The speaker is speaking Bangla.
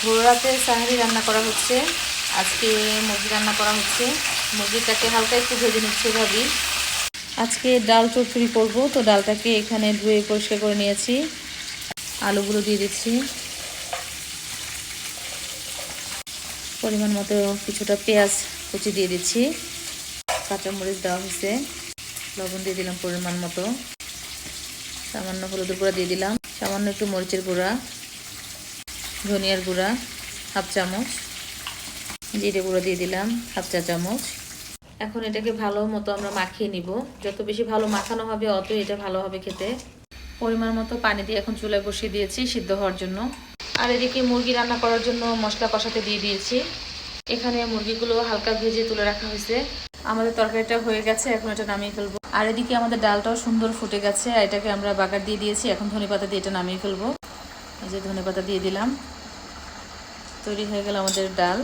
ভোর রাতে সাহারি রান্না করা হচ্ছে। আজকে মুরগি রান্না করা হচ্ছে। মুরগিটাকে হালকা একটু ভেজে নিচ্ছে ভাবি। আজকে ডাল চচ্চড়ি করব, তো ডালটাকে এখানে ধুয়ে পরিষ্কার করে নিয়েছি। আলুগুলো দিয়ে দিচ্ছি, পরিমাণ মতো কিছুটা পেঁয়াজ কুচি দিয়ে দিচ্ছি, কাঁচামরিচ দেওয়া হয়েছে, লবণ দিয়ে দিলাম পরিমাণ মতো, সামান্য হলুদের গুঁড়া দিয়ে দিলাম, সামান্য একটু মরিচের গুঁড়া, ধনিয়ার গুঁড়া হাফ চামচ, জিরে গুঁড়া দিয়ে দিলাম হাফ চা চামচ। এখন এটাকে ভালো মতো আমরা মাখিয়ে নিব। যত বেশি ভালো মাখানো হবে অত এটা ভালো হবে খেতে। পরিমাণ মতো পানি দিয়ে এখন চুলায় বসিয়ে দিয়েছি সিদ্ধ হওয়ার জন্য। আর এদিকে মুরগি রান্না করার জন্য মশলা কষাতে দিয়ে দিয়েছি। এখানে মুরগিগুলো হালকা ভেজে তুলে রাখা হয়েছে। আমাদের তরকারিটা হয়ে গেছে, এখন এটা নামিয়ে ফেলবো। আর এদিকে আমাদের ডালটাও সুন্দর ফুটে গেছে। এটাকে আমরা বাগার দিয়ে দিয়েছি, এখন ধনেপাতা দিয়ে এটা নামিয়ে ফেলবো। এই যে ধনেপাতা দিয়ে দিলাম, তৈরি হয়ে গেল আমাদের ডাল।